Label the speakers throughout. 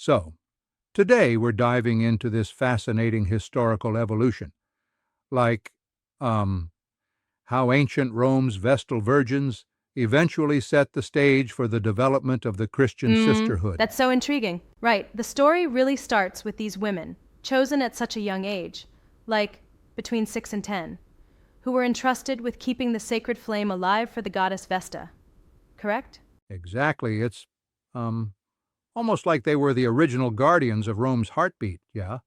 Speaker 1: So, today we're diving into this fascinating historical evolution, like, how ancient Rome's Vestal Virgins eventually set the stage for the development of the Christian sisterhood.
Speaker 2: That's so intriguing. Right, the story really starts with these women, chosen at such a young age, like between 6 and 10, who were entrusted with keeping the sacred flame alive for the goddess Vesta. Correct?
Speaker 1: Exactly. It's, almost like they were the original guardians of Rome's heartbeat, yeah?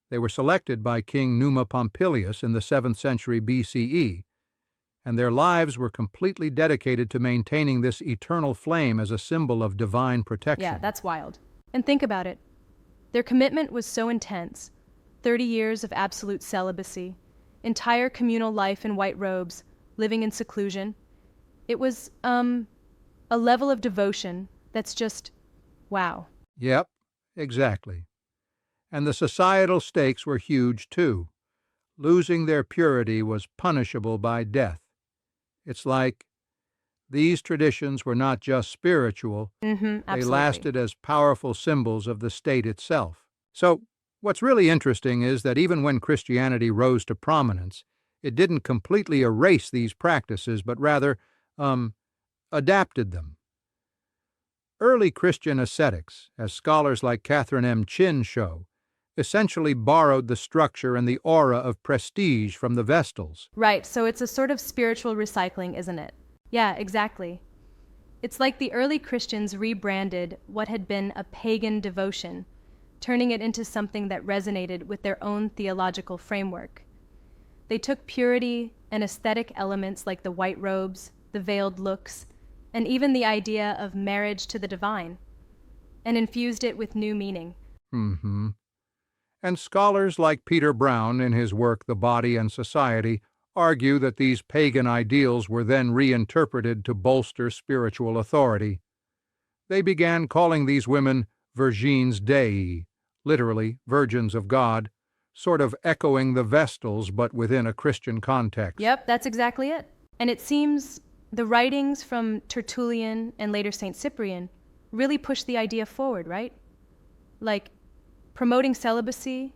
Speaker 1: They were selected by King Numa Pompilius in the 7th century BCE, and their lives were completely dedicated to maintaining this eternal flame as a symbol of divine protection.
Speaker 2: Yeah, that's wild. And think about it. Their commitment was so intense. 30 years of absolute celibacy, entire communal life in white robes, living in seclusion. It was, a level of devotion that's just, wow.
Speaker 1: Yep, exactly. And the societal stakes were huge, too. Losing their purity was punishable by death. It's like these traditions were not just spiritual,
Speaker 2: Absolutely.
Speaker 1: they lasted as powerful symbols of the state itself. So, what's really interesting is that even when Christianity rose to prominence, it didn't completely erase these practices, but rather, adapted them. Early Christian ascetics, as scholars like CatherineMChin show, essentially borrowed the structure and the aura of prestige from the Vestals.
Speaker 2: Right, so it's a sort of spiritual recycling, isn't it? Yeah, exactly. It's like the early Christians rebranded what had been a pagan devotion, turning it into something that resonated with their own theological framework. They took purity and aesthetic elements like the white robes, the veiled looks, and even the idea of marriage to the divine, and infused it with new meaning.
Speaker 1: And scholars like Peter Brown, in his work The Body and Society, argue that these pagan ideals were then reinterpreted to bolster spiritual authority. They began calling these women Virgines Dei, literally virgins of God, sort of echoing the Vestals but within a Christian context.
Speaker 2: Yep, that's exactly it. And it seems the writings from Tertullian and later St. Cyprian really pushed the idea forward, right? Like promoting celibacy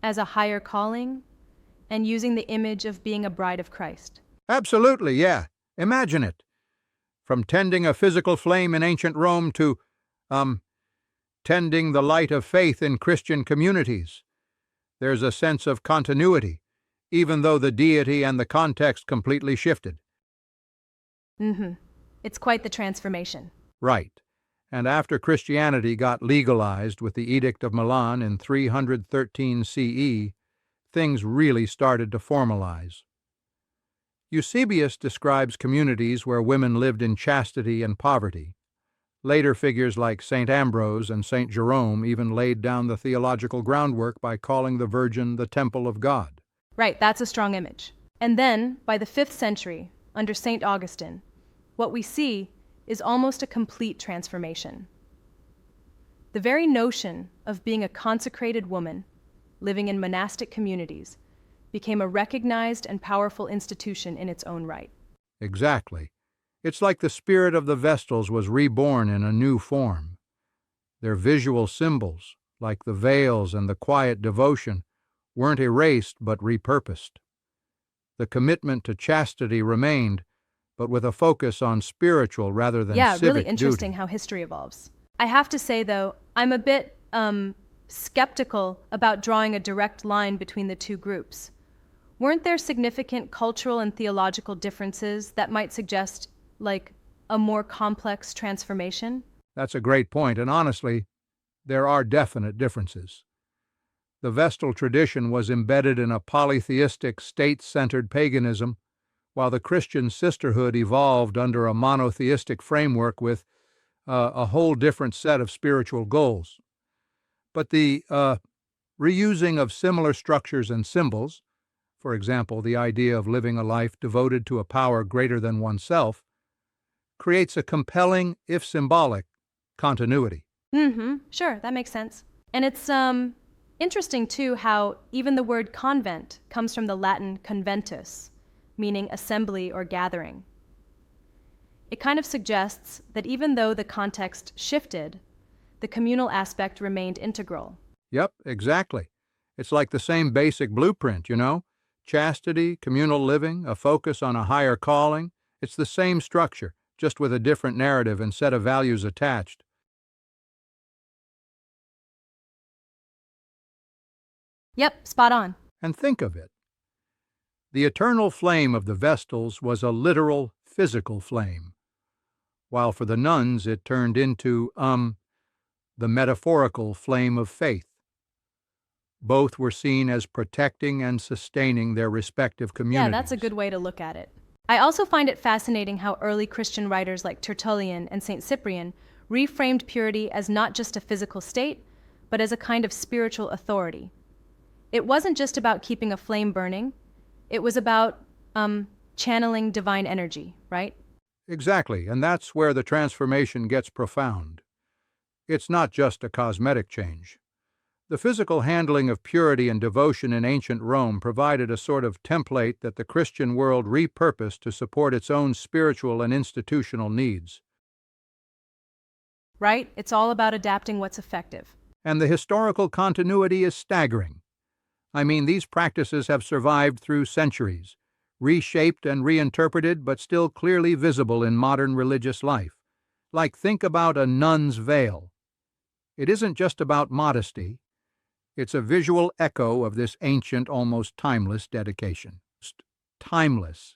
Speaker 2: as a higher calling and using the image of being a bride of Christ.
Speaker 1: Absolutely, yeah. Imagine it. From tending a physical flame in ancient Rome to, tending the light of faith in Christian communities. There's a sense of continuity, even though the deity and the context completely shifted.
Speaker 2: It's quite the transformation.
Speaker 1: Right. And after Christianity got legalized with the Edict of Milan in 313 CE, things really started to formalize. Eusebius describes communities where women lived in chastity and poverty. Later figures like St. Ambrose and St. Jerome even laid down the theological groundwork by calling the Virgin the temple of God.
Speaker 2: Right, that's a strong image. And then, by the 5th century, under St. Augustine, what we see is almost a complete transformation. The very notion of being a consecrated woman, living in monastic communities, became a recognized and powerful institution in its own right.
Speaker 1: Exactly. It's like the spirit of the Vestals was reborn in a new form. Their visual symbols, like the veils and the quiet devotion, weren't erased but repurposed. The commitment to chastity remained, but with a focus on spiritual rather than civic
Speaker 2: really interesting
Speaker 1: duty.
Speaker 2: how history evolves. I have to say, though, I'm a bit skeptical about drawing a direct line between the two groups. Weren't there significant cultural and theological differences that might suggest, like, a more complex transformation?
Speaker 1: That's a great point, and honestly, there are definite differences. The Vestal tradition was embedded in a polytheistic, state-centered paganism, while the Christian sisterhood evolved under a monotheistic framework with a whole different set of spiritual goals. But the reusing of similar structures and symbols, for example, the idea of living a life devoted to a power greater than oneself, creates a compelling, if symbolic, continuity.
Speaker 2: Sure, that makes sense. And it's interesting, too, how even the word convent comes from the Latin conventus, meaning assembly or gathering. It kind of suggests that even though the context shifted, the communal aspect remained integral.
Speaker 1: Yep, exactly. It's like the same basic blueprint, you know? Chastity, communal living, a focus on a higher calling. It's the same structure, just with a different narrative and set of values attached.
Speaker 2: Yep, spot on.
Speaker 1: And think of it. The eternal flame of the Vestals was a literal, physical flame, while for the nuns it turned into, the metaphorical flame of faith. Both were seen as protecting and sustaining their respective communities.
Speaker 2: Yeah, that's a good way to look at it. I also find it fascinating how early Christian writers like Tertullian and St. Cyprian reframed purity as not just a physical state, but as a kind of spiritual authority. It wasn't just about keeping a flame burning, it was about, channeling divine energy, right?
Speaker 1: Exactly, and that's where the transformation gets profound. It's not just a cosmetic change. The physical handling of purity and devotion in ancient Rome provided a sort of template that the Christian world repurposed to support its own spiritual and institutional needs.
Speaker 2: Right? It's all about adapting what's effective.
Speaker 1: And the historical continuity is staggering. I mean, these practices have survived through centuries, reshaped and reinterpreted, but still clearly visible in modern religious life. Like, think about a nun's veil. It isn't just about modesty. It's a visual echo of this ancient, almost timeless dedication. Timeless.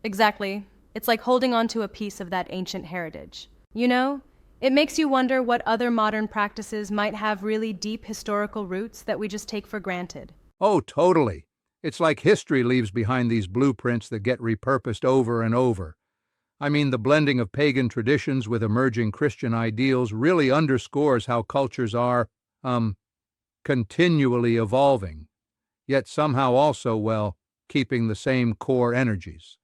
Speaker 2: Exactly. It's like holding on to a piece of that ancient heritage. You know, it makes you wonder what other modern practices might have really deep historical roots that we just take for granted.
Speaker 1: Oh, totally. It's like history leaves behind these blueprints that get repurposed over and over. I mean, the blending of pagan traditions with emerging Christian ideals really underscores how cultures are, continually evolving, yet somehow also, well, keeping the same core energies.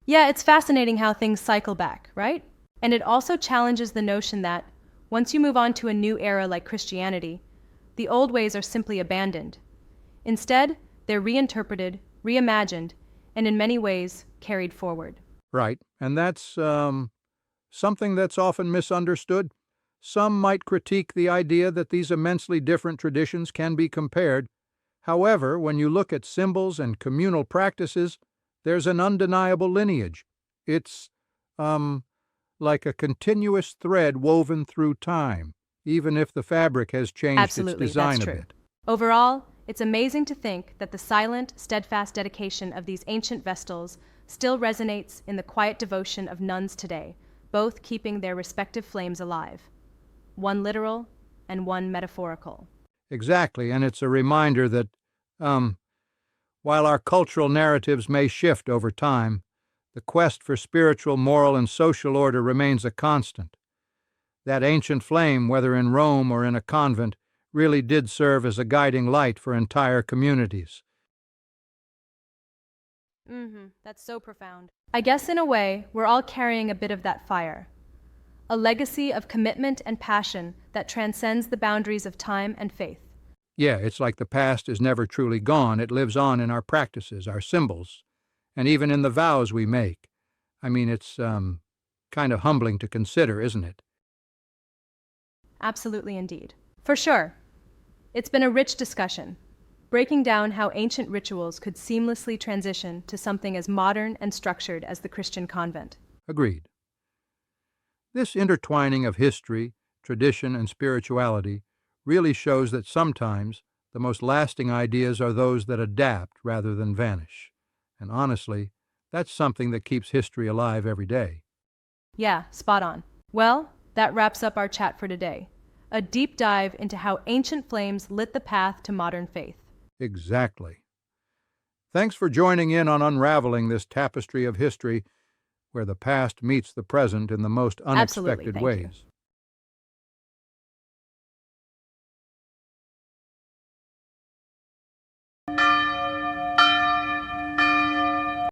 Speaker 2: Yeah, it's fascinating how things cycle back, right? And it also challenges the notion that, once you move on to a new era like Christianity, the old ways are simply abandoned. Instead, they're reinterpreted, reimagined, and in many ways carried forward.
Speaker 1: Right, and that's something that's often misunderstood. Some might critique the idea that these immensely different traditions can be compared. However, when you look at symbols and communal practices, there's an undeniable lineage. It's, like a continuous thread woven through time, even if the fabric has changed
Speaker 2: Absolutely,
Speaker 1: its design
Speaker 2: that's
Speaker 1: a
Speaker 2: true.
Speaker 1: bit.
Speaker 2: Overall, it's amazing to think that the silent, steadfast dedication of these ancient Vestals still resonates in the quiet devotion of nuns today, both keeping their respective flames alive. One literal and one metaphorical.
Speaker 1: Exactly, and it's a reminder that, while our cultural narratives may shift over time, the quest for spiritual, moral, and social order remains a constant. That ancient flame, whether in Rome or in a convent, really did serve as a guiding light for entire communities.
Speaker 2: That's so profound. I guess in a way, we're all carrying a bit of that fire. A legacy of commitment and passion that transcends the boundaries of time and faith.
Speaker 1: Yeah, it's like the past is never truly gone. It lives on in our practices, our symbols, and even in the vows we make. I mean, it's kind of humbling to consider, isn't it?
Speaker 2: Absolutely indeed. For sure. It's been a rich discussion, breaking down how ancient rituals could seamlessly transition to something as modern and structured as the Christian convent.
Speaker 1: Agreed. This intertwining of history, tradition, and spirituality really shows that sometimes the most lasting ideas are those that adapt rather than vanish. And honestly, that's something that keeps history alive every day.
Speaker 2: Yeah, spot on. Well, that wraps up our chat for today. A deep dive into how ancient flames lit the path to modern faith.
Speaker 1: Exactly. Thanks for joining in on unraveling this tapestry of history where the past meets the present in the most
Speaker 2: Absolutely,
Speaker 1: unexpected
Speaker 2: thank
Speaker 1: ways.
Speaker 2: you.